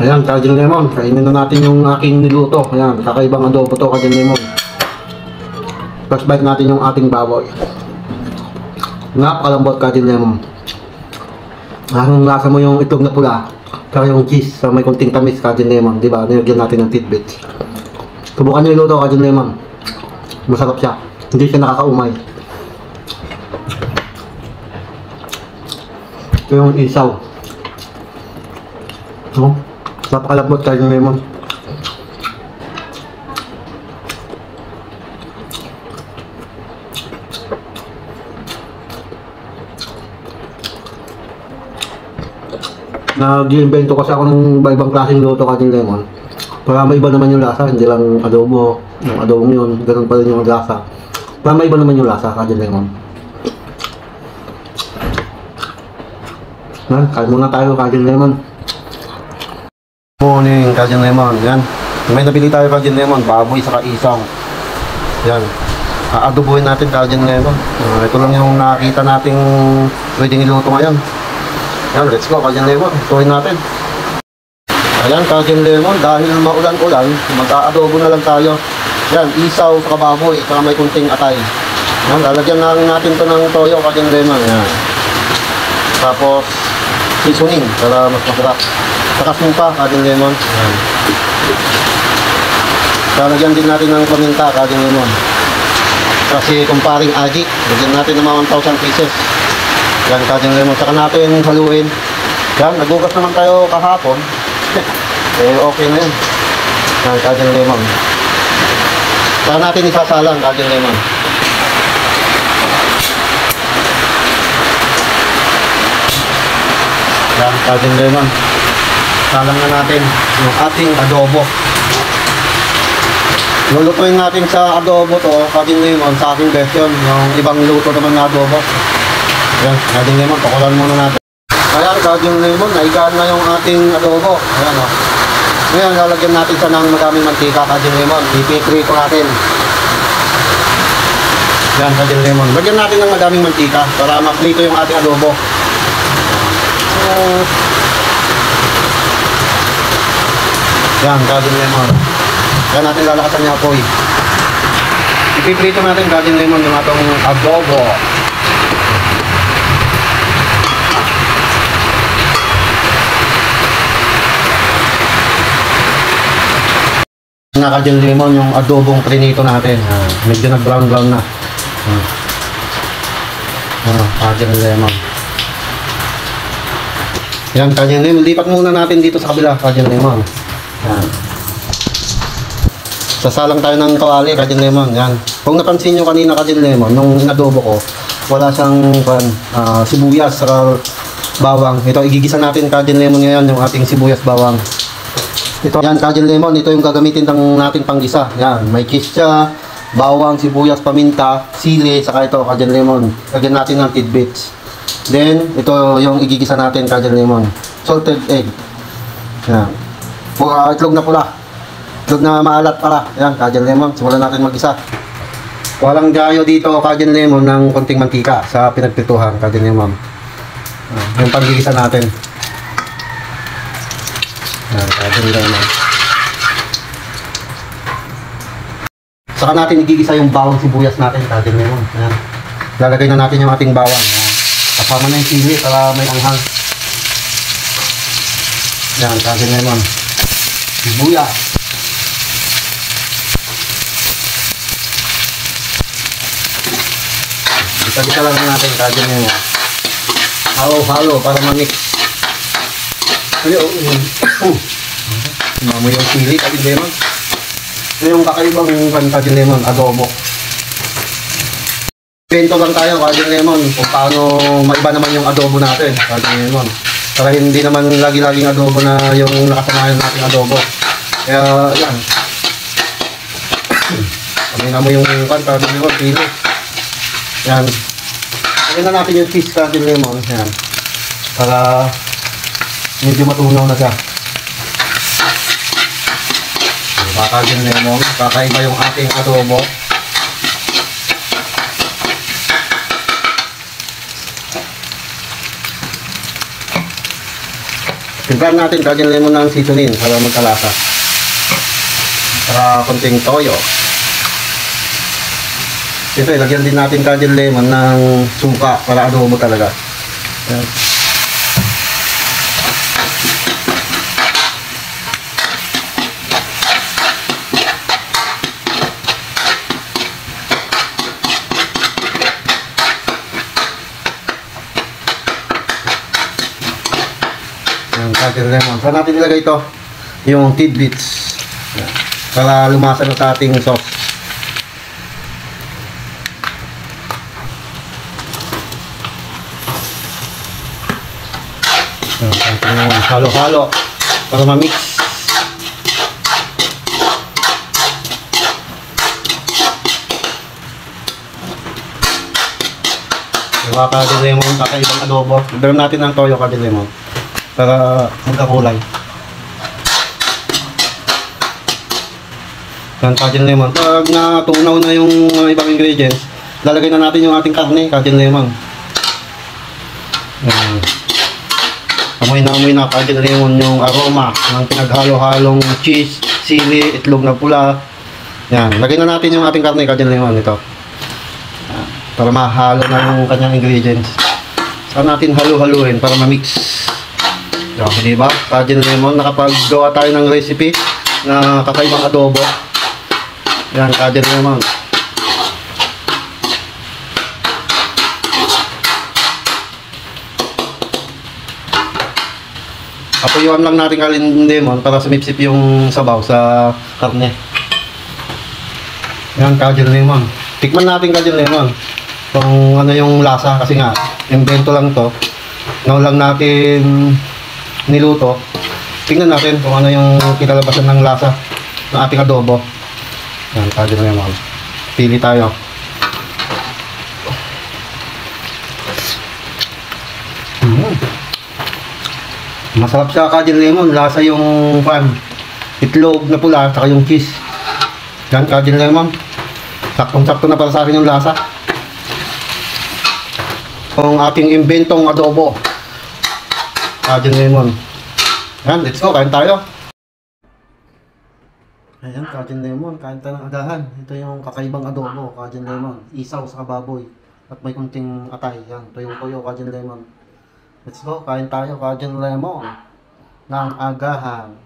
Ayan, Kajin Lemon. Kainin na natin yung aking niluto. Ayan, kakaibang adobo to, Kajin Lemon. First bite natin yung ating baboy. Napakalambot, Kajin Lemon. Ang lasa mo yung itlog na pula. Saka yung cheese, sa may konting tamis, Kajin Lemon. Diba? Nilagyan natin ng tidbits. Subukan nyo yung luto, Kajin Lemon. Masarap siya. Hindi siya nakakaumay. Ito yung isaw. No? Napakalambot, Kajin Lemon. Nag-invento kasi ako ng iba-ibang klaseng luto, Kajin Lemon. Para may iba naman yung lasa, hindi lang adobo. Yung adobo yun, ganun pa rin yung lasa. Para may iba naman yung lasa, Kajin Lemon. Yan, kain muna tayo, Kajin Lemon. Morning, Kajin Lemon. Yan. May nabili tayo, Kajin Lemon. Baboy, saka isaw. Yan. Aadobohin natin, Kajin Lemon. Ito lang yung nakita nating pwedeng iluto ngayon. Yan, let's go, Kajin Lemon. Ituhin natin. Ayan, Kajin Lemon. Dahil maulan-ulan, mag-aadobo na lang tayo. Yan, isaw, saka baboy, saka may kunting atay. Yan, lalagyan na natin to ng toyo, Kajin Lemon. Yan. Tapos, seasoning, para mas masarap. Saka sumpa, Kajin Lemon. Yan. Lalagyan din natin ng paminta, Kajin Lemon. Kasi kumparing aji, lagyan natin ng mga 1,000 pieces. Yan, Kajin Lemon. Saka natin haluin. Yan, nagugas naman tayo kahapon. Eh, okay na yun. Yan, Kajin Lemon. Saka natin isasalang, Kajin Lemon. Yan, Kajin Lemon. Salang na natin yung ating adobo. Lulutuin natin sa adobo to, Kajin Lemon, sa aking version. Yung ibang luto naman na adobo. Yan, Kajin Lemon, pakulan muna natin. Ayan, Kajin Lemon, naigaan na yung ating adobo. Ayan, o. Ngayon, lalagyan natin siya ng madaming mantika, Kajin Lemon. Ipiprito natin. Yan, Kajin Lemon. Lagyan natin ng madaming mantika para maprito yung ating adobo. Yan, Kajin Lemon. Yan natin lalakasan niya apoy. Ipiprito natin, Kajin Lemon, yung atong adobo. Na Kajin Lemon, yung adobong prinito natin. Medyo nag-brown-brown na. Kajin Lemon. Yan, Kajin Lemon. Lipat muna natin dito sa kabila, Kajin Lemon. Yan. Sasalang tayo ng kawali, Kajin Lemon. Yan. Kung napansin nyo kanina, Kajin Lemon, nung inadobo ko, wala siyang sibuyas sa bawang. Ito, igigisa natin, Kajin Lemon, ngayon, yung ating sibuyas bawang. Ito, yan, Kajin Lemon. Ito yung gagamitin natin panggisa. Yan, may cheese siya, bawang, sibuyas, paminta, sili, saka ito, Kajin Lemon. Lagyan natin ng tidbits. Then, ito yung igigisa natin, Kajin Lemon. Salted egg. Yan. Itlog na pula. Itlog na maalat para. Yan, Kajin Lemon. Simulan natin mag-isa. Walang gayo dito, Kajin Lemon, ng konting mantika sa pinagprituhan, Kajin Lemon. Yung panggigisa natin. Yan, Kajin Lemon. Saka natin igigisa yung bawang sibuyas natin, Kajin Lemon. Yan. Lalagay na natin yung ating bawang. Yan. Kasama na yung sili para may anghang. Yan, Kajin Lemon. Sibuyas. Gisa-gisa lang natin, Kajin Lemon. Halo-halo para ma-mix. Mamoy yung sili, Kajin Lemon. Ito yung kakaibang Kajin Lemon, adobo. Bento lang tayo, Kajin Lemon, kung paano maiba naman yung adobo natin, Kajin Lemon. Para hindi naman lagi-laging adobo na yung nakasanayan natin adobo. Kaya, yan. Pamina mo yung Kajin Lemon, pili. Yan. Pagin na natin yung cheese, Kajin Lemon. Yan. Para medyo matunaw na siya. Kajin Lemon, kakaiba yung ating adobo. Simplahan natin Cajun lemon ng seasoning para magkalasa. Para konting toyo. Ito, ilagyan din natin Cajun lemon ng suka para adobo talaga. Yan. Cajun lemon. Saan natin ilagay ito? Yung tidbits. Para lumasa na sa ating sauce. Halo-halo para ma-mix. Diba Cajun lemon, kakaibang adobo. Ibaram natin ng toyo Cajun lemon para magkakulay. Yan Cajun lemon. Pag natunaw na yung mga ibang ingredients, lalagay na natin yung ating karne Cajun lemon. Amoy na Cajun lemon yung aroma ng pinaghalo-halong cheese, sili, itlog na pula. Yan, lagay na natin yung ating karne Cajun lemon ito. Yan, para mahalo na yung kanyang ingredients. Saka natin halu-haluin para ma-mix. Yan, diba? Cajun lemon, nakapagawa tayo ng recipe na kakaibang adobo. Yan, Cajun lemon. Patuyuan lang natin Cajun lemon para sumipsip yung sabaw sa karne. Yan, Cajun lemon. Tikman natin Cajun lemon. Kung ano yung lasa kasi nga, invento lang to. Ngayon lang natin niluto. Tingnan natin kung ano yung kinalabasan ng lasa ng ating adobo. Yan, Cajun lemon. Pili tayo. Masarap siya Cajun lemon, lasa yung itlog na pula at yung cheese. Yan, Cajun lemon. Saktong-sakto na para sa akin yung lasa. Ang ating inventong adobo. Cajun lemon. Yan, let's go, kain tayo. Ayan, Cajun lemon, kain tayo ng agahan. Ito yung kakaibang adobo, Cajun lemon. Isaw sa baboy. At may kunting atay. Yan, toyo-toyo, Cajun lemon. Let's go, kain tayo Cajun lemon ng agahan.